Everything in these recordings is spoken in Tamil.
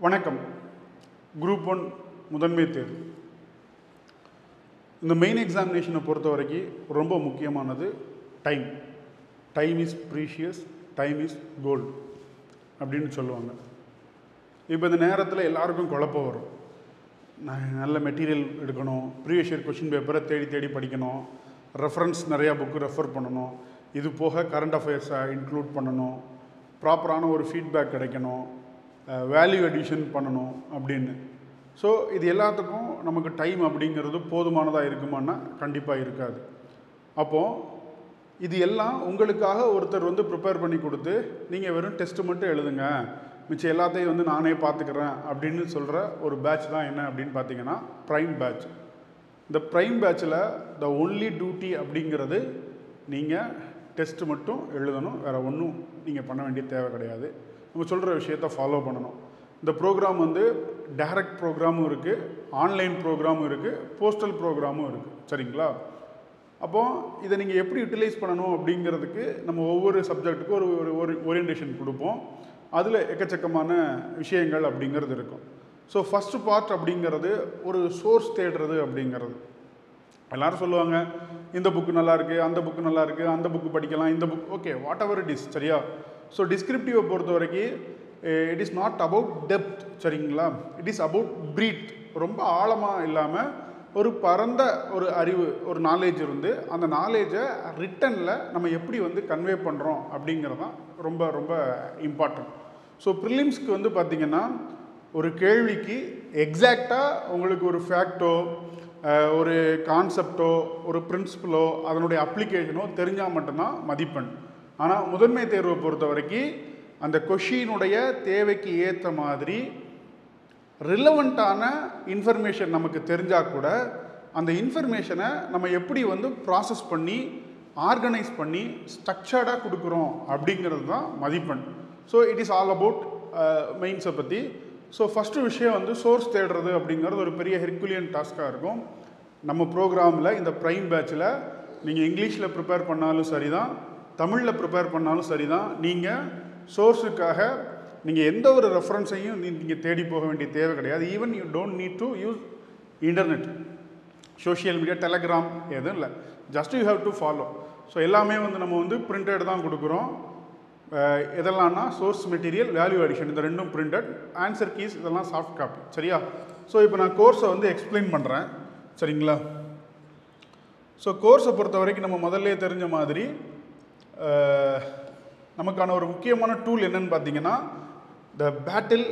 வணக்கம். குரூப் 1 முதன்மை தேர்வு. இந்த மெயின் எக்ஸாமினேஷனை பொறுத்த வரைக்கும் ரொம்ப முக்கியமானது time. Time is precious, time is gold அப்படின்னு சொல்லுவாங்க. இப்போ இந்த நேரத்தில் எல்லாருக்கும் குழப்பம் வரும். நல்ல மெட்டீரியல் எடுக்கணும், ப்ரீவியஸ் இயர் கொஷின் பேப்பரை தேடி தேடி படிக்கணும், ரெஃபரன்ஸ் நிறையா புக்கு ரெஃபர் பண்ணணும், இது போக கரண்ட் அஃபேர்ஸை இன்க்ளூட் பண்ணணும், ப்ராப்பரான ஒரு ஃபீட்பேக் கிடைக்கணும், வேல்யூ அடிஷன் பண்ணணும் அப்படின்னு. ஸோ இது எல்லாத்துக்கும் நமக்கு டைம் அப்படிங்கிறது போதுமானதாக இருக்குமான்னா கண்டிப்பாக இருக்காது. அப்போது இது எல்லாம் உங்களுக்காக ஒருத்தர் ப்ரிப்பேர் பண்ணி கொடுத்து நீங்கள் வெறும் டெஸ்ட்டு மட்டும் எழுதுங்க, மிச்சம் எல்லாத்தையும் நானே பார்த்துக்கிறேன் அப்படின்னு சொல்கிற ஒரு பேட்ச் தான் என்ன அப்படின்னு பார்த்தீங்கன்னா ப்ரைம் பேட்ச். இந்த ப்ரைம் பேட்சில் த ஒன்லி டியூட்டி அப்படிங்கிறது நீங்கள் டெஸ்ட்டு மட்டும் எழுதணும், வேறு ஒன்றும் நீங்கள் பண்ண வேண்டிய தேவை கிடையாது. நம்ம சொல்கிற விஷயத்தை ஃபாலோ பண்ணணும். இந்த ப்ரோக்ராம் டைரக்ட் ப்ரோக்ராமும் இருக்குது, ஆன்லைன் ப்ரோக்ராமும் இருக்குது, போஸ்டல் ப்ரோக்ராமும் இருக்குது. சரிங்களா? அப்போது இதை நீங்கள் எப்படி யூட்டிலைஸ் பண்ணணும் அப்படிங்கிறதுக்கு நம்ம ஒவ்வொரு சப்ஜெக்ட்டுக்கும் ஒரு ஓரியன்டேஷன் கொடுப்போம். அதில் எக்கச்சக்கமான விஷயங்கள் அப்படிங்கிறது இருக்கும். ஸோ ஃபஸ்ட்டு பார்ட் அப்படிங்கிறது ஒரு சோர்ஸ் தேடுறது அப்படிங்கிறது. எல்லோரும் சொல்லுவாங்க, இந்த புக்கு நல்லாயிருக்கு, அந்த புக்கு நல்லாயிருக்கு, அந்த புக்கு படிக்கலாம், இந்த book okay, whatever it is. சரியா? ஸோ டிஸ்கிரிப்டிவை பொறுத்த வரைக்கும் it is not about depth. சரிங்களா? It is about breadth. ரொம்ப ஆழமாக இல்லாமல் ஒரு பரந்த ஒரு அறிவு, ஒரு நாலேஜ் அந்த நாலேஜை ரிட்டனில் நம்ம எப்படி கன்வே பண்ணுறோம் அப்படிங்கிறது தான் ரொம்ப ரொம்ப இம்பார்ட்டன்ட். ஸோ ப்ரிலிம்ஸ்க்கு பார்த்திங்கன்னா ஒரு கேள்விக்கு எக்ஸாக்டாக உங்களுக்கு ஒரு ஃபேக்டோ, ஒரு கான்செப்டோ, ஒரு பிரின்சிபலோ, அதனுடைய அப்ளிகேஷனோ தெரிஞ்சால் மட்டும்தான் மதிப்பெண். ஆனால் முதன்மை தேர்வை பொறுத்த வரைக்கும் அந்த கொஷினுடைய தேவைக்கு ஏற்ற மாதிரி ரிலவெண்ட்டான இன்ஃபர்மேஷன் நமக்கு தெரிஞ்சால் கூட அந்த இன்ஃபர்மேஷனை நம்ம எப்படி ப்ராசஸ் பண்ணி ஆர்கனைஸ் பண்ணி ஸ்ட்ரக்சர்டாக கொடுக்குறோம் அப்படிங்கிறது தான் மதிப்பெண். So it is all about மெயின்ஸை பற்றி. ஸோ ஃபஸ்ட்டு விஷயம் சோர்ஸ் தேடுறது அப்படிங்கிறது ஒரு பெரிய ஹெர்குலியன் டாஸ்காக இருக்கும். நம்ம ப்ரோக்ராமில் இந்த ப்ரைம் பேட்சில் நீங்கள் இங்கிலீஷில் ப்ரிப்பேர் பண்ணாலும் சரி தான், தமிழில் ப்ரிப்பேர் பண்ணாலும் சரி தான், நீங்கள் சோர்ஸுக்காக நீங்கள் எந்த ஒரு ரெஃபரன்ஸையும் நீங்கள் தேடி போக வேண்டிய தேவை கிடையாது. Even you don't need to use internet, social media, Telegram எதுவும் இல்லை. Just you have to follow. So எல்லாமே நம்ம பிரிண்டட் தான் கொடுக்குறோம். இதெல்லாம்னா சோர்ஸ் மெட்டீரியல், வேல்யூ அடிஷன், இந்த ரெண்டும் பிரிண்டட், ஆன்சர் கீஸ் இதெல்லாம் சாஃப்ட் காப்பி. சரியா? ஸோ இப்போ நான் கோர்ஸை எக்ஸ்பிளைன் பண்ணுறேன். சரிங்களா? ஸோ கோர்ஸை பொறுத்த வரைக்கும் நம்ம முதல்ல தெரிஞ்ச மாதிரி நமக்கான ஒரு முக்கியமான டூல் என்னன்னு பார்த்தீங்கன்னா the battle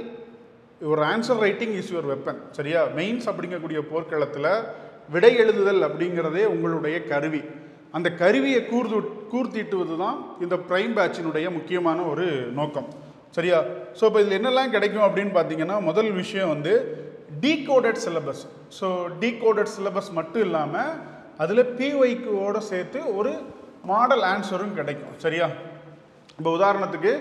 your answer writing is your weapon. சரியா? மெயின்ஸ் அப்படிங்கக்கூடிய போர்க்களத்தில் விடை எழுதுதல் அப்படிங்கிறதே உங்களுடைய கருவி. அந்த கருவியை கூர்த்திட்டுவது தான் இந்த ப்ரைம் பேட்சினுடைய முக்கியமான ஒரு நோக்கம். சரியா? ஸோ இப்போ இதில் என்னெல்லாம் கிடைக்கும் அப்படின்னு பார்த்தீங்கன்னா முதல் விஷயம் decoded syllabus. So decoded syllabus மட்டும் இல்லாமல் அதில் பிஒய்க்குவோடு சேர்த்து ஒரு மாடல் ஆன்சரும் கிடைக்கும். சரியா? இப்போ உதாரணத்துக்கு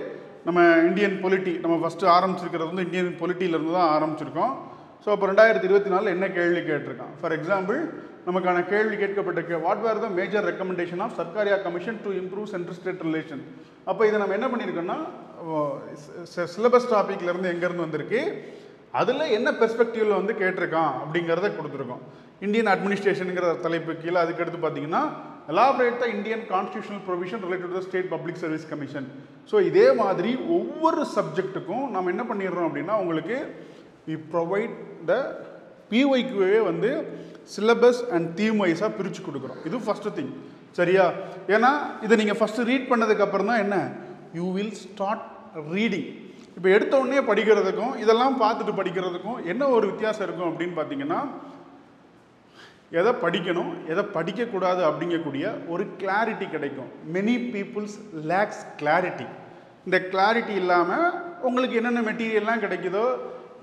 நம்ம இந்தியன் பொலிட்டி நம்ம ஃபஸ்ட்டு ஆரம்பிச்சிருக்கிறது இந்தியன் பொலிட்டியிலேருந்து தான் ஆரம்பிச்சிருக்கோம். ஸோ அப்போ 2024 என்ன கேள்வி கேட்டிருக்கான்? ஃபார் எக்ஸாம்பிள் நமக்கான கேள்வி கேட்கப்பட்ட what were the major recommendation of Sarkaria commission to improve central state relation. அப்போ இதை நம்ம என்ன பண்ணியிருக்கோம்னா சிலபஸ் டாப்பிக்லேருந்து எங்கேருந்து வந்திருக்கு, அதில் என்ன பெர்ஸ்பெக்டிவில் கேட்டிருக்கான் அப்படிங்கிறத கொடுத்துருக்கோம். இந்தியன் அட்மினிஸ்ட்ரேஷனுங்கிற தலைப்பு கீழே அதுக்கடுத்து பார்த்தீங்கன்னா elaborate the Indian constitutional provision related to the state public service commission. So இதே மாதிரி ஒவ்வொரு சப்ஜெக்ட்டுக்கும் நம்ம என்ன பண்ணிடுறோம் அப்படின்னா உங்களுக்கு வி ப்ரொவைட் த பிஒய்க்குவே சிலபஸ் அண்ட் தீம் வைஸாக பிரித்து கொடுக்குறோம். இது ஃபஸ்ட்டு திங். சரியா? ஏன்னா இதை நீங்கள் ஃபஸ்ட்டு ரீட் பண்ணதுக்கப்புறம் தான் என்ன யூ வில் ஸ்டார்ட் ரீடிங். இப்போ எடுத்த உடனே படிக்கிறதுக்கும் இதெல்லாம் பார்த்துட்டு படிக்கிறதுக்கும் என்ன ஒரு வித்தியாசம் இருக்கும் அப்படின்னு பார்த்தீங்கன்னா எதை படிக்கணும் எதை படிக்கக்கூடாது அப்படிங்கக்கூடிய ஒரு கிளாரிட்டி கிடைக்கும். Many peoples lacks clarity. இந்த கிளாரிட்டி இல்லாமல் உங்களுக்கு என்னென்ன மெட்டீரியல்லாம் கிடைக்குதோ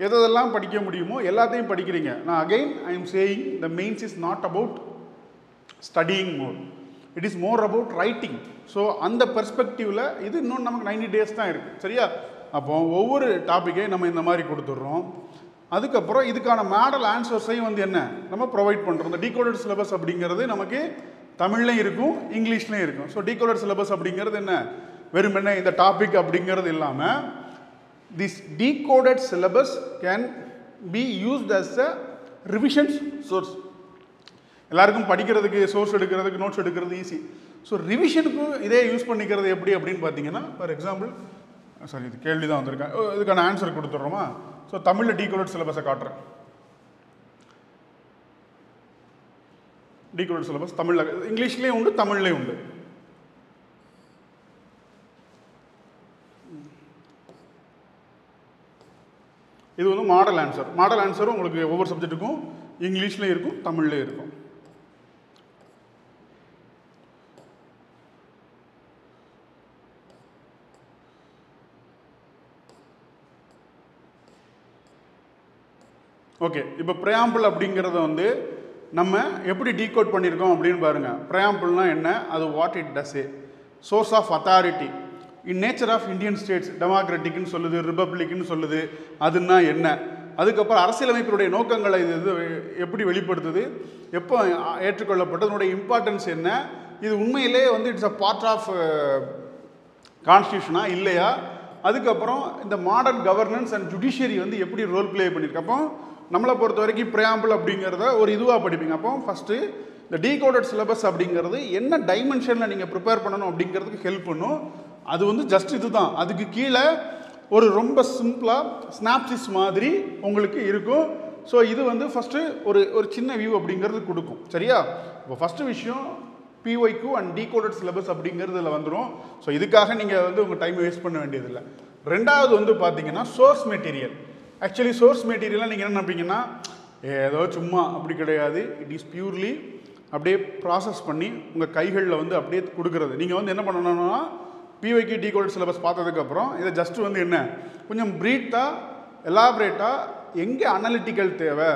எதெல்லாம் படிக்க முடியுமோ எல்லாத்தையும் படிக்கிறீங்க. நான் again I am saying the mains is not about studying more, it is more about writing. So அந்த பெர்ஸ்பெக்டிவில் இது இன்னும் நமக்கு 90 days தான் இருக்குது. சரியா? அப்போ ஒவ்வொரு டாப்பிக்கையும் நம்ம இந்த மாதிரி கொடுத்துட்றோம். அதுக்கப்புறம் இதுக்கான மாடல் ஆன்சர்ஸையும் என்ன நம்ம ப்ரொவைட் பண்ணுறோம். இந்த டீகோடட் சிலபஸ் அப்படிங்கிறது நமக்கு தமிழ்லையும் இருக்கும், இங்கிலீஷ்லேயும் இருக்கும். ஸோ டீகோடட் சிலபஸ் அப்படிங்கிறது என்ன வெறும் என்ன இந்த டாபிக் அப்படிங்கிறது இல்லாமல் this decoded syllabus can be used as a revision source. எல்லாருக்கும் படிக்கிறதுக்கு சோர்ஸ் எடுக்கிறதுக்கு நோட்ஸ் எடுக்கிறது ஈஸி. ஸோ ரிவிஷனுக்கும் இதே யூஸ் பண்ணிக்கிறது எப்படி அப்படின்னு பார்த்தீங்கன்னா, ஃபார் எக்ஸாம்பிள், சாரி இது கேள்வி தான் வந்திருக்கேன், இதுக்கான ஆன்சர் கொடுத்துட்றோமா? ஸோ தமிழில் டீகோடட் சிலபஸை காட்டுறேன். டீகோடட் சிலபஸ் தமிழில், இங்கிலீஷ்லேயும் உண்டு, தமிழ்லேயும் உண்டு. இது வந்து மாடல் ஆன்சர். மாடல் ஆன்சரும் உங்களுக்கு ஒவ்வொரு சப்ஜெக்ட்டுக்கும் இங்கிலீஷ்லேயும் இருக்கும், தமிழ்லேயும் இருக்கும். ஓகே, இப்போ ப்ரையாம்பிள் அப்படிங்கிறத வந்து நம்ம எப்படி டீகோட் பண்ணியிருக்கோம் அப்படின்னு பாருங்கள். ப்ரையாம்பிள்னா என்ன, அது what it does a, source of authority, in nature of Indian states, டெமோக்ராட்டிக்னு சொல்லுது, ரிப்பப்ளிக்னு சொல்லுது, அதுனா என்ன, அதுக்கப்புறம் அரசியலமைப்பினுடைய நோக்கங்களை இது எப்படி வெளிப்படுத்துது, எப்போ ஏற்றுக்கொள்ளப்பட்டது, அதனுடைய இம்பார்ட்டன்ஸ் என்ன, இது உண்மையிலே வந்து இட்ஸ் அ பார்ட் ஆஃப் கான்ஸ்டியூஷனா இல்லையா, அதுக்கப்புறம் இந்த மாடர்ன் கவர்னன்ஸ் அண்ட் ஜுடிஷியரி வந்து எப்படி ரோல் ப்ளே பண்ணியிருக்கு. அப்போ நம்மளை பொறுத்த வரைக்கும் ப்ரையாம்பிள் அப்படிங்கிறத ஒரு இதுவாக படிப்பீங்க. அப்போ ஃபஸ்ட்டு இந்த டீகோடட் சிலபஸ் அப்படிங்கிறது என்ன டைமென்ஷனில் நீங்கள் ப்ரிப்பேர் பண்ணணும் அப்படிங்கிறதுக்கு ஹெல்ப் பண்ணும். அது வந்து ஜஸ்ட் இது தான், அதுக்கு கீழே ஒரு ரொம்ப சிம்பிளாக ஸ்னாப்சிஸ் மாதிரி உங்களுக்கு இருக்கும். ஸோ இது வந்து ஃபஸ்ட்டு ஒரு சின்ன வியூ அப்படிங்கிறது கொடுக்கும். சரியா? இப்போ ஃபஸ்ட்டு விஷயம் பிஒய்க்யூ அண்ட் டீகோடட் சிலபஸ் அப்படிங்கிறதுல வந்துடும். ஸோ இதுக்காக நீங்கள் வந்து உங்கள் டைம் வேஸ்ட் பண்ண வேண்டியதில்லை. ரெண்டாவது வந்து பார்த்தீங்கன்னா சோர்ஸ் மெட்டீரியல். ஆக்சுவலி சோர்ஸ் மெட்டீரியலாக நீங்கள் என்ன நினைப்பீங்கன்னா, ஏதோ சும்மா, அப்படி கிடையாது. இட் இஸ் பியூர்லி அப்படியே ப்ராசஸ் பண்ணி உங்கள் கைகளில் வந்து அப்படியே கொடுக்குறது. நீங்கள் வந்து என்ன பண்ணணும்னா, பிஒய்க்யூ டீகோடட் சிலபஸ் பார்த்ததுக்கப்புறம் இதை ஜஸ்ட்டு வந்து என்ன கொஞ்சம் ப்ரீட்டாக எலாபரேட்டாக எங்கே அனலிட்டிக்கல் தேவை,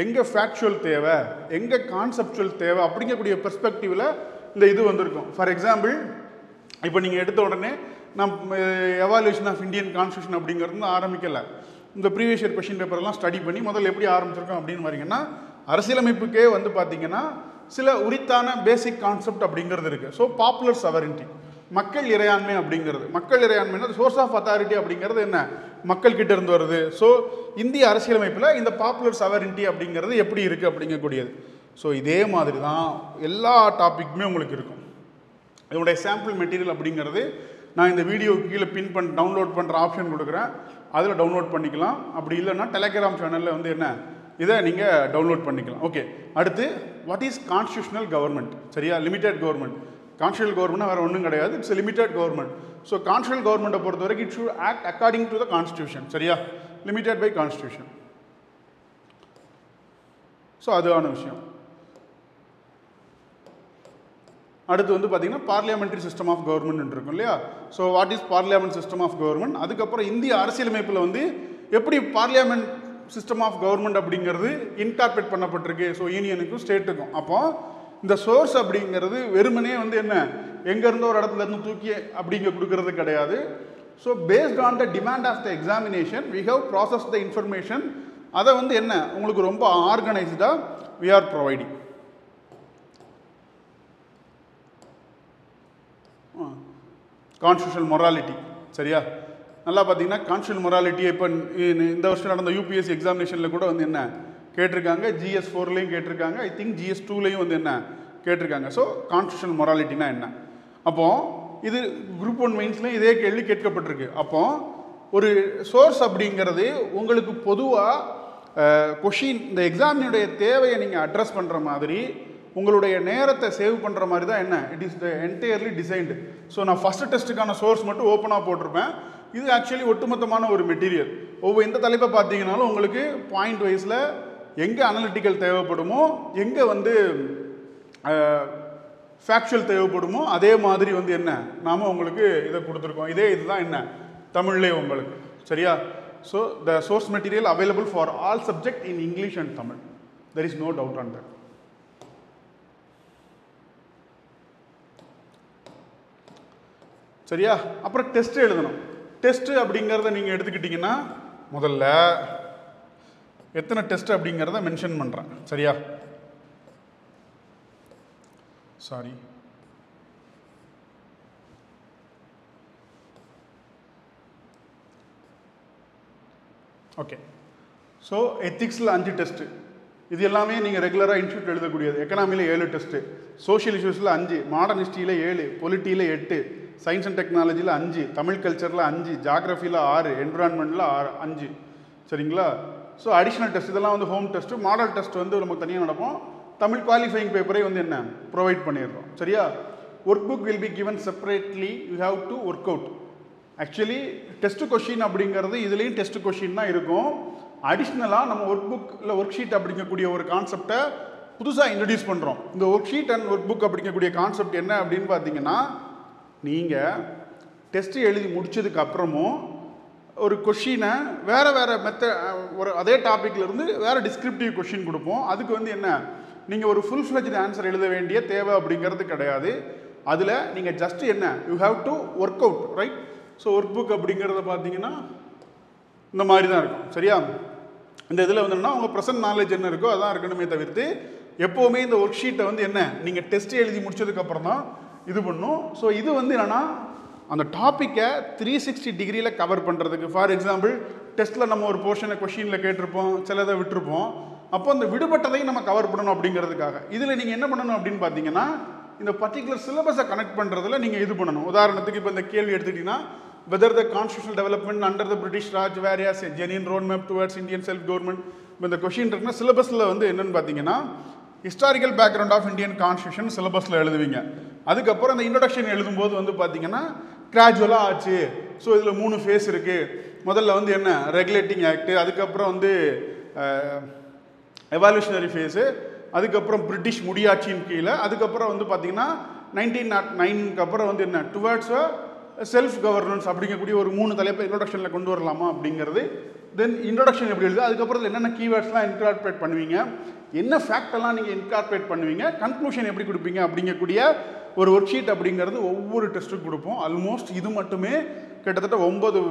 எங்கே ஃபேக்சுவல் தேவை, எங்கே கான்செப்சுவல் தேவை அப்படிங்கக்கூடிய பெர்ஸ்பெக்டிவில் இந்த இது வந்திருக்கும். ஃபார் எக்ஸாம்பிள், இப்போ நீங்கள் எடுத்த உடனே எவாலுவேஷன் ஆஃப் இந்தியன் கான்ஸ்டியூஷன் அப்படிங்கிறது ஆரம்பிக்கலை. இந்த ப்ரீவியஸ் இயர் கொஷின் பேப்பர்லாம் ஸ்டடி பண்ணி முதல்ல எப்படி ஆரம்பிச்சிருக்கோம் அப்படின்னு வரீங்கன்னா, அரசியலமைப்புக்கே வந்து பார்த்தீங்கன்னா சில உரித்தான பேசிக் கான்செப்ட் அப்படிங்கிறது இருக்குது. ஸோ பாப்புலர் சவரின்டி, மக்கள் இறையாண்மை அப்படிங்கிறது, மக்கள் இறையாண்மைன்னா சோர்ஸ் ஆஃப் அத்தாரிட்டி அப்படிங்கிறது என்ன, மக்கள் கிட்ட இருந்து வருது. ஸோ இந்திய அரசியலமைப்பில் இந்த பாப்புலர் சவரின்டி அப்படிங்கிறது எப்படி இருக்குது அப்படிங்கக்கூடியது. ஸோ இதே மாதிரி தான் எல்லா டாப்பிக்குமே உங்களுக்கு இருக்கும். இதனுடைய சாம்பிள் மெட்டீரியல் அப்படிங்கிறது நான் இந்த வீடியோ கீழே டவுன்லோட் பண்ணுற ஆப்ஷன் கொடுக்குறேன், அதில் டவுன்லோட் பண்ணிக்கலாம். அப்படி இல்லைன்னா டெலகிராம் சேனலில் வந்து என்ன இதை நீங்கள் டவுன்லோட் பண்ணிக்கலாம். ஓகே, அடுத்து வாட் இஸ் கான்ஸ்டியூஷனல் கவர்மெண்ட்? சரியா? Limited government. கான்ஸ்டியூஷனல் கவர்மெண்ட்னா வேறு ஒன்றும் கிடையாது, it's limited government. So constitutional கவர்மெண்ட்டை பொறுத்த வரைக்கும் it should act according to the constitution. சரியா? Limited by constitution. ஸோ அதுவான விஷயம். அடுத்து வந்து பார்த்தீங்கன்னா பார்லியாமெண்ட்ரி சிஸ்டம் ஆஃப் கவர்மெண்ட் இருக்கும் இல்லையா? So what is parliament system of government? அதுக்கப்புறம் இந்திய அரசியலமைப்பில் வந்து எப்படி பார்லியாமெண்ட் சிஸ்டம் ஆஃப் கவர்மெண்ட் அப்படிங்கிறது இன்கார்பரேட் பண்ணப்பட்டிருக்கு. ஸோ யூனியனுக்கும் ஸ்டேட்டுக்கும். அப்போ இந்த சோர்ஸ் அப்படிங்கிறது வெறுமனே வந்து என்ன எங்கேருந்தோ ஒரு இடத்துல இருந்து தூக்கி அப்படிங்க கொடுக்கறது கிடையாது. So based on the demand of the examination we have process the information. அதை வந்து என்ன உங்களுக்கு ரொம்ப ஆர்கனைஸ்டாக we are providing. Constitutional morality. சரியா? நல்லா பார்த்தீங்கன்னா கான்ஸ்டியூஷனல் மொராலிட்டி இப்போ இந்த வருஷம் நடந்த யூபிஎஸ்சி எக்ஸாமினேஷனில் கூட வந்து என்ன கேட்டிருக்காங்க, GS4லையும் கேட்டிருக்காங்க, ஐ திங்க் GS2லையும் வந்து என்ன கேட்டிருக்காங்க. ஸோ கான்ஸ்டியூஷனல் மொராலிட்டினா என்ன? அப்போது இது குரூப் 1 மெயின்ஸ்லையும் இதே கேள்வி கேட்கப்பட்டிருக்கு. அப்போது ஒரு சோர்ஸ் அப்படிங்கிறது உங்களுக்கு பொதுவாக கொஷின் இந்த எக்ஸாமினுடைய தேவையை நீங்கள் அட்ரஸ் பண்ணுற மாதிரி, உங்களுடைய நேரத்தை சேவ் பண்ணுற மாதிரி தான் என்ன it is entirely designed. So நான் ஃபஸ்ட்டு டெஸ்ட்டுக்கான சோர்ஸ் மட்டும் ஓப்பனாக போட்டிருப்பேன். இது ஆக்சுவலி ஒட்டுமொத்தமான ஒரு மெட்டீரியல். எந்த தலைப்பை பார்த்தீங்கன்னாலும் உங்களுக்கு பாயிண்ட் வைஸில் எங்கே அனலிட்டிக்கல் தேவைப்படுமோ, எங்கே வந்து ஃபேக்சுவல் தேவைப்படுமோ அதே மாதிரி வந்து என்ன நாம் உங்களுக்கு இதை கொடுத்துருக்கோம். இதுதான் என்ன தமிழ்லேயே உங்களுக்கு. சரியா? So the source material available for all subject in English and Tamil. There is no doubt on that. சரியா? அப்புறம் டெஸ்ட் எழுதணும். டெஸ்ட்டு அப்படிங்கிறத நீங்கள் எடுத்துக்கிட்டிங்கன்னா முதல்ல எத்தனை டெஸ்ட் அப்படிங்கிறத மென்ஷன் பண்ணுறேன். சரியா? Sorry, okay. ஸோ எத்திக்ஸில் 5 டெஸ்ட்டு, இது எல்லாமே நீங்கள் ரெகுலராக இன்ஸ்டியூட் எழுதக்கூடியது. எக்கனாமியில் 7 டெஸ்ட்டு, சோஷியல் இஷ்யூஸில் 5, மாடர்ன் ஹிஸ்ட்ரியில் 7, பொலிட்டியில் 8, சயின்ஸ் அண்ட் டெக்னாலஜியில் 5, தமிழ் கல்ச்சரில் 5, ஜாகிரஃபியில் 6, என்விரான்மெண்ட்டில் 5. சரிங்களா? ஸோ அடிஷ்னல் டெஸ்ட் இதெல்லாம் வந்து ஹோம் டெஸ்ட்டு. மாடல் டெஸ்ட் வந்து நமக்கு தனியாக நடக்கும். தமிழ் குவாலிஃபைங் பேப்பரை வந்து என்ன ப்ரொவைட் பண்ணிடுறோம். சரியா? Work book will be given separately, you have to work out. Actually test question அப்படிங்கிறது இதுலேயும் டெஸ்ட் கொஷின் தான் இருக்கும். அடிஷ்னலாக நம்ம ஒர்க் புக் இல்லை ஒர்க் ஷீட் அப்படிங்கக்கூடிய ஒரு கான்செப்டை புதுசாக இன்ட்ரடியூஸ் பண்ணுறோம். இந்த work sheet and work book அப்படிங்கக்கூடிய கான்செப்ட் என்ன அப்படின்னு பார்த்தீங்கன்னா, நீங்கள் டெஸ்ட்டு எழுதி முடித்ததுக்கு அப்புறமும் ஒரு கொஷினை வேறு ஒரு அதே டாப்பிக்லேருந்து வேறு டிஸ்கிரிப்டிவ் கொஷின் கொடுப்போம். அதுக்கு வந்து என்ன, நீங்கள் ஒரு ஃபுல் ஃப்ளெஜ்டு ஆன்சர் எழுத வேண்டிய தேவை அப்படிங்கிறது கிடையாது. அதில் நீங்கள் ஜஸ்ட் என்ன, you have to work out, right? So work book அப்படிங்கிறத பார்த்தீங்கன்னா இந்த மாதிரி தான் இருக்கும். சரியா? இந்த இதில் வந்துன்னா உங்கள் ப்ரெசன்ட் நாலேஜ் என்ன இருக்கோ அதான் இருக்கணுமே தவிர்த்து எப்போவுமே இந்த ஒர்க் ஷீட்டை வந்து என்ன நீங்கள் டெஸ்ட் எழுதி முடிச்சதுக்கப்புறம் தான் இது பண்ணும். ஸோ இது வந்து என்னென்னா அந்த டாப்பிக்கை 360 டிகிரியில் கவர் பண்ணுறதுக்கு. ஃபார் எக்ஸாம்பிள் டெஸ்ட்டில் நம்ம ஒரு போர்ஷனை கொஷினில் கேட்டிருப்போம், சிலதை விட்டுருப்போம். அப்போ அந்த விடுபட்டதையும் நம்ம கவர் பண்ணணும் அப்படிங்கிறதுக்காக இதில் நீங்கள் என்ன பண்ணணும் அப்படின்னு பார்த்தீங்கன்னா, இந்த பர்டிகுலர் சிலபஸை கனெக்ட் பண்ணுறதுல நீங்கள் இது பண்ணணும். உதாரணத்துக்கு இப்போ இந்த கேள்வி எடுத்துக்கிட்டிங்கன்னா, whether the constitutional development under the British Raj various a genuine roadmap towards Indian self-government. இப்போ இந்த கொஷின் இருக்குன்னா சிலபஸில் வந்து என்னென்னு பார்த்தீங்கன்னா, historical background of Indian constitution சிலபஸில் எழுதுவீங்க. அதுக்கப்புறம் அந்த இன்ட்ரடக்ஷன் எழுதும்போது வந்து பார்த்தீங்கன்னா கிராஜுவலாக ஆச்சு. ஸோ இதில் 3 ஃபேஸ் இருக்குது. முதல்ல வந்து என்ன ரெகுலேட்டிங் ஆக்ட், அதுக்கப்புறம் வந்து எவால்யூஷனரி ஃபேஸு, அதுக்கப்புறம் பிரிட்டிஷ் முடியாட்சியின் கீழே, அதுக்கப்புறம் வந்து பார்த்தீங்கன்னா 1909க்கு அப்புறம் வந்து என்ன டுவர்ட்ஸ் செல்ஃப் கவர்னன்ஸ் அப்படிங்கக்கூடிய ஒரு 3 தலைப்பை இன்ட்ரோடக்ஷனில் கொண்டு வரலாமா அப்படிங்கிறது. தென் இன்ட்ரோடக்ஷன் எப்படி எழுது, அதுக்கப்புறம் என்னென்ன கீவேர்ட்ஸ்லாம் இன்கார்பரேட் பண்ணுவீங்க, என்ன ஃபேக்டெல்லாம் நீங்கள் இன்கார்பரேட் பண்ணுவீங்க, கன்க்ளூஷன் எப்படி கொடுப்பீங்க அப்படிங்கக்கூடிய ஒரு ஒர்க் ஷீட் அப்படிங்கிறது ஒவ்வொரு டெஸ்ட்டுக்கும் கொடுப்போம். ஆல்மோஸ்ட் இது மட்டுமே கிட்டத்தட்ட 9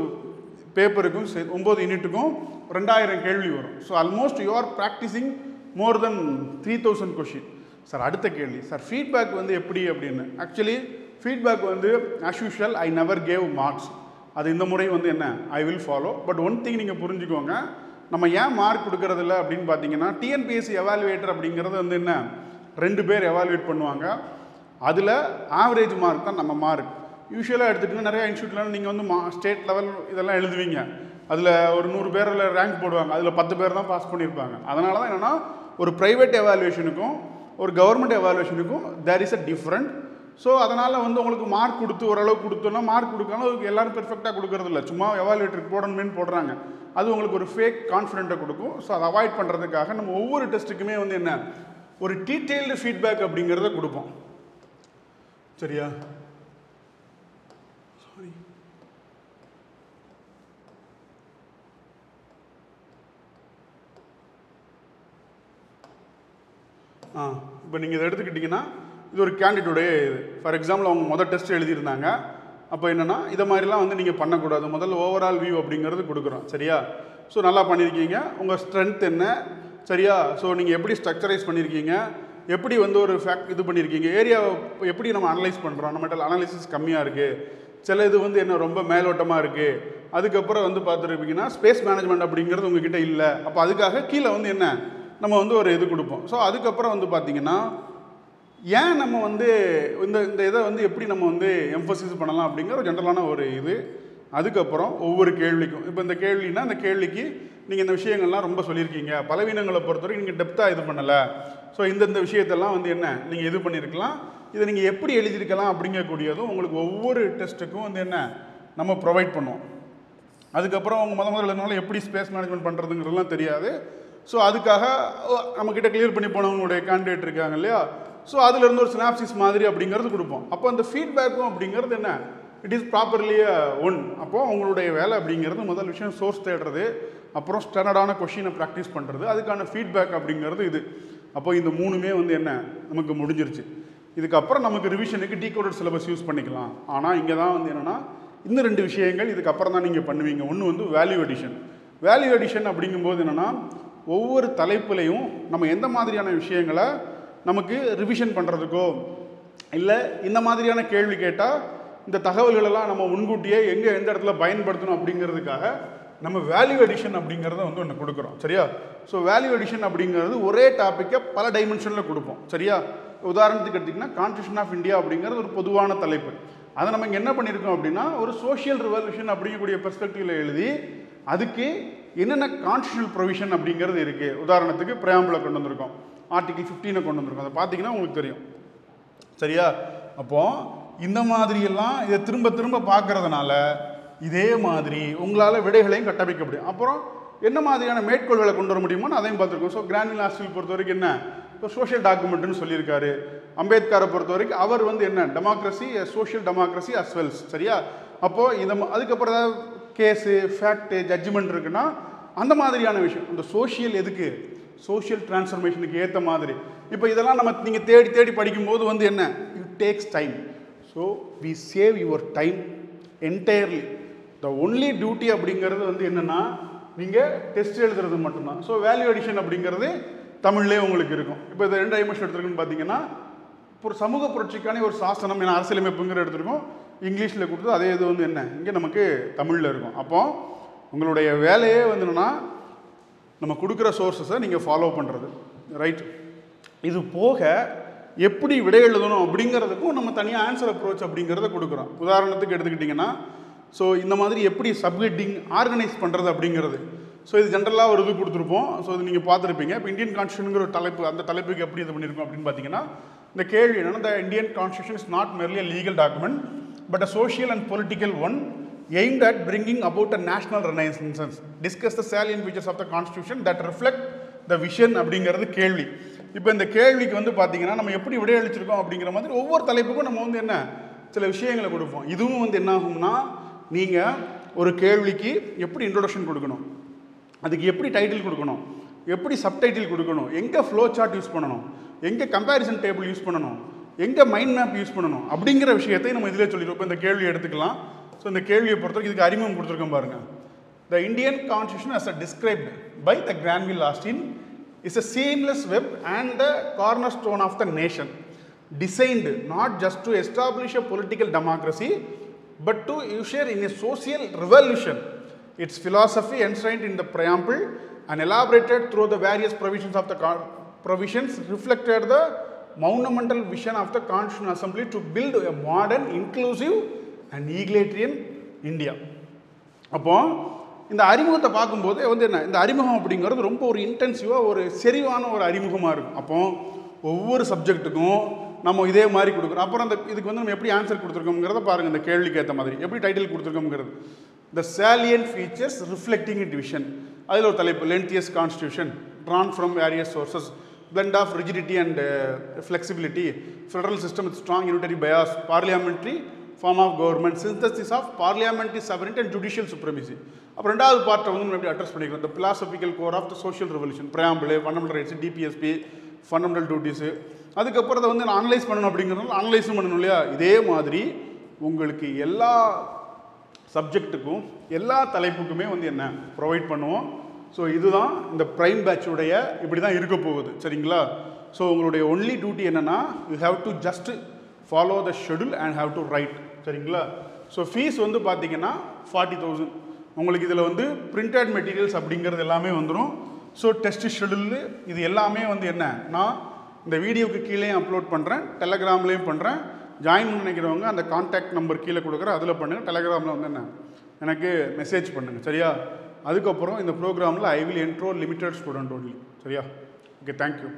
பேப்பருக்கும் 9 யூனிட்டுக்கும் 2000 கேள்வி வரும். So almost you are practising more then 3000 question. Sir அடுத்த கேள்வி, சார் ஃபீட்பேக் வந்து எப்படி அப்படின்னு. ஆக்சுவலி ஃபீட்பேக் வந்து as usual I never gave marks. அது இந்த முறை வந்து என்ன I will follow. But one thing நீங்கள் புரிஞ்சுக்கோங்க, நம்ம ஏன் மார்க் கொடுக்கறதில்ல அப்படின்னு பார்த்தீங்கன்னா, டிஎன்பிஎஸ்சி எவாலுவேட்டர் அப்படிங்கிறது வந்து என்ன 2 பேர் எவாலுவேட் பண்ணுவாங்க. அதில் ஆவரேஜ் மார்க் தான் நம்ம மார்க். யூஸ்வலாக எடுத்துகிட்டிங்கன்னா நிறையா இன்ஸ்டியூட்லாம் நீங்கள் வந்து ஸ்டேட் லெவல் இதெல்லாம் எழுதுவீங்க. அதில் ஒரு 100 பேரில் ரேங்க் போடுவாங்க, அதில் 10 பேர் தான் பாஸ் பண்ணியிருப்பாங்க. அதனால தான் என்னென்னா ஒரு ப்ரைவேட் எவாலுவேஷனுக்கும் ஒரு கவர்மெண்ட் எவாலுவேஷனுக்கும் there is a different. So அதனால் வந்து உங்களுக்கு மார்க் கொடுத்து ஓரளவுக்கு கொடுத்தோன்னா மார்க் கொடுக்காம எல்லோரும் பெர்ஃபெக்டாக கொடுக்கறது இல்லை, சும்மா எவாலுவேட்டருக்கு போடணுமேனு போடுறாங்க. அது உங்களுக்கு ஒரு ஃபேக் கான்ஃபிடென்ட்டை கொடுக்கும். ஸோ அதை அவாய்ட் பண்ணுறதுக்காக நம்ம ஒவ்வொரு டெஸ்ட்டுக்குமே வந்து என்ன ஒரு டீட்டெயில்டு ஃபீட்பேக் அப்படிங்கிறத கொடுப்போம். சரியா? சாரி. இப்போ நீங்கள் இதை எடுத்துக்கிட்டிங்கன்னா இது ஒரு கேண்டிடேட்டுடைய இது. ஃபார் எக்ஸாம்பிள் அவங்க முதல் டெஸ்ட் எழுதியிருந்தாங்க. அப்போ என்னென்னா இதை மாதிரிலாம் வந்து நீங்கள் பண்ணக்கூடாது. முதல்ல ஓவரால் வியூ அப்படிங்கிறது கொடுக்குறோம். சரியா? ஸோ நல்லா பண்ணியிருக்கீங்க, உங்கள் ஸ்ட்ரென்த் என்ன, சரியா? ஸோ நீங்கள் எப்படி ஸ்ட்ரக்சரைஸ் பண்ணியிருக்கீங்க, எப்படி வந்து ஒரு ஃபேக்ட் இது பண்ணியிருக்கீங்க, ஏரியாவை எப்படி நம்ம அனலைஸ் பண்ணுறோம், நம்மகிட்ட அனாலிசிஸ் கம்மியாக இருக்குது, சில இது வந்து என்ன ரொம்ப மேலோட்டமாக இருக்குது. அதுக்கப்புறம் வந்து பார்த்துருப்பீங்கன்னா ஸ்பேஸ் மேனேஜ்மெண்ட் அப்படிங்கிறது உங்ககிட்ட இல்லை. அப்போ அதுக்காக கீழே வந்து என்ன நம்ம வந்து ஒரு இது கொடுப்போம். ஸோ அதுக்கப்புறம் வந்து பார்த்திங்கன்னா ஏன் நம்ம வந்து இந்த இதை வந்து எப்படி நம்ம வந்து எம்ஃபசிஸ் பண்ணலாம் அப்படிங்கிற ஒரு ஜென்ரலான ஒரு இது. அதுக்கப்புறம் ஒவ்வொரு கேள்விக்கும் இப்போ இந்த கேள்வினா அந்த கேள்விக்கு நீங்கள் இந்த விஷயங்கள்லாம் ரொம்ப சொல்லியிருக்கீங்க, பலவீனங்களை பொறுத்தவரைக்கும் நீங்கள் டெப்த்தாக இது பண்ணலை. ஸோ இந்த விஷயத்தெல்லாம் வந்து என்ன நீங்கள் இது பண்ணியிருக்கலாம், இதை நீங்கள் எப்படி எழுதியிருக்கலாம் அப்படிங்கக்கூடியதும் உங்களுக்கு ஒவ்வொரு டெஸ்ட்டுக்கும் வந்து என்ன நம்ம ப்ரொவைட் பண்ணுவோம். அதுக்கப்புறம் அவங்க முதல்ல எப்படி ஸ்பேஸ் மேனேஜ்மெண்ட் பண்ணுறதுங்கிறதுலாம் தெரியாது. ஸோ அதுக்காக நம்மக்கிட்ட கிளியர் பண்ணி போனவங்களுடைய கேண்டிடேட் இருக்காங்க இல்லையா, ஸோ அதிலிருந்து ஒரு சினாப்சிஸ் மாதிரி அப்படிங்கிறது கொடுப்போம். அப்போ அந்த ஃபீட்பேக்கும் அப்படிங்கிறது என்ன இட் இஸ் ப்ராப்பர்லி ஒன். அப்போது அவங்களுடைய வேலை அப்படிங்கிறது முதல் விஷயம் சோர்ஸ் தேடுறது, அப்புறம் ஸ்டாண்டர்டான கொஷினை ப்ராக்டிஸ் பண்ணுறது, அதுக்கான ஃபீட்பேக் அப்படிங்கிறது இது. அப்போ இந்த 3மே வந்து என்ன நமக்கு முடிஞ்சிருச்சு. இதுக்கப்புறம் நமக்கு ரிவிஷனுக்கு டீகோடட் சிலபஸ் யூஸ் பண்ணிக்கலாம். ஆனால் இங்கே தான் வந்து என்னென்னா இந்த 2 விஷயங்கள் இதுக்கப்புறம் தான் நீங்கள் பண்ணுவீங்க. ஒன்று வந்து வேல்யூ அடிஷன். வேல்யூ அடிஷன் அப்படிங்கும்போது என்னென்னா ஒவ்வொரு தலைப்புலையும் நம்ம எந்த மாதிரியான விஷயங்களை நமக்கு ரிவிஷன் பண்ணுறதுக்கோ இல்லை இந்த மாதிரியான கேள்வி கேட்டால் இந்த தகவல்களெல்லாம் நம்ம முன்கூட்டியே எந்த இடத்துல பயன்படுத்தணும் அப்படிங்கிறதுக்காக நம்ம வேல்யூ அடிஷன் அப்படிங்கிறத வந்து ஒன்று கொடுக்குறோம் சரியா. ஸோ வேல்யூ அடிஷன் அப்படிங்கிறது ஒரே டாப்பிக்கை பல டைமென்ஷனில் கொடுப்போம் சரியா. உதாரணத்துக்கு எடுத்திங்கன்னா கான்ஸ்டியூஷன் ஆஃப் இந்தியா அப்படிங்கிறது ஒரு பொதுவான தலைப்பு. அதை நம்ம இங்கே என்ன பண்ணியிருக்கோம் அப்படின்னா ஒரு சோஷியல் ரிவல்யூஷன் அப்படிங்கக்கூடிய பெர்ஸ்பெக்டிவில் எழுதி அதுக்கு என்னென்ன கான்ஸ்டியூஷனல் ப்ரொவிஷன் அப்படிங்கிறது இருக்குது. உதாரணத்துக்கு பிரையாம்பிளை கொண்டு வந்திருக்கோம், ஆர்டிகிள் 15 கொண்டு வந்திருக்கோம். அதை பார்த்தீங்கன்னா உங்களுக்கு தெரியும் சரியா. அப்போது இந்த மாதிரியெல்லாம் இதை திரும்ப திரும்ப பார்க்கறதுனால இதே மாதிரி உங்களால் விடைகளையும் கட்டமைக்க முடியும். அப்புறம் என்ன மாதிரியான மேற்கோள்களை கொண்டு வர முடியுமோ அதையும் பார்த்துருக்கோம். ஸோ கிரான்வில் ஆஸ்டில் பொறுத்த வரைக்கும் என்ன இப்போ சோஷியல் டாக்குமெண்ட்னு சொல்லியிருக்காரு. அம்பேத்கரை பொறுத்த வரைக்கும் அவர் வந்து என்ன democracy social democracy as wells சரியா. அப்போது இந்த அதுக்கப்புறம் ஏதாவது கேஸு ஃபேக்ட்டு ஜட்ஜ்மெண்ட் இருக்குன்னா அந்த மாதிரியான விஷயம் இந்த சோஷியல் எதுக்கு சோஷியல் டிரான்ஸ்ஃபர்மேஷனுக்கு ஏற்ற மாதிரி. இப்போ இதெல்லாம் நம்ம நீங்கள் தேடி தேடி படிக்கும்போது வந்து என்ன it takes time. So we save your time entirely. The only duty அப்படிங்கிறது வந்து என்னென்னா நீங்கள் டெஸ்ட் எழுதுறது மட்டும்தான். ஸோ வேல்யூ அடிஷன் அப்படிங்கிறது தமிழ்லேயே உங்களுக்கு இருக்கும். இப்போ இந்த 2 டைமென்ஷன் எடுத்துருக்குன்னு பார்த்தீங்கன்னா ஒரு சமூக புரட்சிக்கான ஒரு சாசனம் என அரசியலமைப்புங்கிற எடுத்துருக்கோம், இங்கிலீஷில் கொடுத்து அதே இது வந்து என்ன இங்கே நமக்கு தமிழில் இருக்கும். அப்போது உங்களுடைய வேலையே வந்து என்னென்னா நம்ம கொடுக்குற சோர்ஸஸை நீங்கள் ஃபாலோ பண்ணுறது ரைட். இது போக எப்படி விடை எழுதணும் அப்படிங்கிறதுக்கும் நம்ம தனியாக ஆன்சர் அப்ரோச் அப்படிங்கிறத கொடுக்குறோம். உதாரணத்துக்கு எடுத்துக்கிட்டிங்கன்னா ஸோ இந்த மாதிரி எப்படி சப்ஹெட்டிங் ஆர்கனைஸ் பண்ணுறது அப்படிங்கிறது. ஸோ இது ஜென்ரலாக ஒரு இது கொடுத்துருப்போம். ஸோ இது நீங்கள் பார்த்துருப்பீங்க. இப்போ இந்தியன் கான்ஸ்டியூஷனுங்கிற ஒரு தலைப்பு, அந்த தலைப்புக்கு எப்படி இது பண்ணியிருக்கோம் அப்படின்னு பார்த்தீங்கன்னா இந்த கேள்வி என்னென்னா the Indian constitution is not merely a legal document but a social and political one aimed at bringing about a national renaissance. Discuss the salient features of the constitution that reflect the vision அப்படிங்கிறது கேள்வி. இப்போ இந்த கேள்விக்கு வந்து பார்த்தீங்கன்னா நம்ம எப்படி விடையளிச்சிருக்கோம் அப்படிங்கிற மாதிரி ஒவ்வொரு தலைப்புக்கும் நம்ம வந்து என்ன சில விஷயங்களை கொடுப்போம். இதுவும் வந்து என்ன ஆகும்னா நீங்கள் ஒரு கேள்விக்கு எப்படி இன்ட்ரோடக்ஷன் கொடுக்கணும், அதுக்கு எப்படி டைட்டில் கொடுக்கணும், எப்படி சப்டைட்டில் கொடுக்கணும், எங்கே ஃப்ளோ சார்ட் யூஸ் பண்ணணும், எங்கே கம்பேரிசன் டேபிள் யூஸ் பண்ணணும், எங்கே மைண்ட் மேப் யூஸ் பண்ணணும் அப்படிங்கிற விஷயத்தை நம்ம இதிலே சொல்லிடுவோம். இப்போ இந்த கேள்வி எடுத்துக்கலாம். ஸோ இந்த கேள்வியை பொறுத்தவரைக்கும் இதுக்கு அறிமுகம் கொடுத்துருக்கோம் பாருங்கள். த Indian constitution as described by the Granville Austin is a seamless web and the cornerstone of the nation, designed not just to establish a political democracy but to usher in a social revolution. Its philosophy enshrined in the preamble and elaborated through the various provisions of the provisions reflected the monumental vision of the Constitutional Assembly to build a modern, inclusive and egalitarian India. அப்போ இந்த அறிமுகத்தை பார்க்கும்போது வந்து என்ன இந்த அறிமுகம் அப்படிங்கிறது ரொம்ப ஒரு இன்டென்சிவாக ஒரு செறிவான ஒரு அறிமுகமாக இருக்கும். அப்போ ஒவ்வொரு சப்ஜெக்ட்டுக்கும் நம்ம இதே மாதிரி கொடுக்குறோம். அப்புறம் அந்த இதுக்கு வந்து நம்ம எப்படி ஆன்சர் கொடுத்துருக்கோங்கிறத பாருங்கள். இந்த கேள்விக்கு ஏற்ற மாதிரி எப்படி title கொடுத்துருக்கோங்கிறது the salient features reflecting in division. அதில் ஒரு தலைப்பு lengthiest constitution drawn from various sources, blend of rigidity and flexibility, federal system with strong unitary bias, parliamentary form of government, synthesis of parliamentary sovereignty and judicial supremacy. அப்புறம் ரெண்டாவது பார்ட்டை வந்து நம்ம எப்படி அட்ரஸ் பண்ணிக்கிறோம் the philosophical core of the social revolution, preamble, fundamental rights, DPSP, fundamental duties. அதுக்கப்புறம் அதை வந்து நான் அனலைஸ் பண்ணணும் அப்படிங்கிறதுனால அனலைஸும் பண்ணணும் இல்லையா. இதே மாதிரி உங்களுக்கு எல்லா சப்ஜெக்ட்டுக்கும் எல்லா தலைப்புக்குமே வந்து என்ன ப்ரொவைட் பண்ணுவோம். ஸோ இதுதான் இந்த ப்ரைம் பேட்சுடைய இப்படி தான் இருக்க போகுது சரிங்களா. ஸோ உங்களுடைய ஒன்லி டியூட்டி என்னென்னா you have to just follow the schedule and have to right சரிங்களா. ஸோ ஃபீஸ் வந்து பார்த்தீங்கன்னா 40,000. உங்களுக்கு இதில் வந்து பிரிண்டட் மெட்டீரியல்ஸ் அப்படிங்கிறது எல்லாமே வந்துடும். ஸோ டெஸ்ட் ஷெடியூலு இது எல்லாமே வந்து என்ன நான் இந்த வீடியோவுக்கு கீழே அப்லோட் பண்ணுறேன், டெலகிராம்லேயும் பண்ணுறேன். ஜாயின் பண்ண நினைக்கிறவங்க அந்த கான்டாக்ட் நம்பர் கீழே கொடுக்குறேன், அதில் பண்ணுங்கள். டெலகிராமில் வந்து என்ன எனக்கு மெசேஜ் பண்ணுங்கள் சரியா. அதுக்கப்புறம் இந்த ப்ரோக்ராமில் I will enroll limited student only சரியா. Okay, thank you.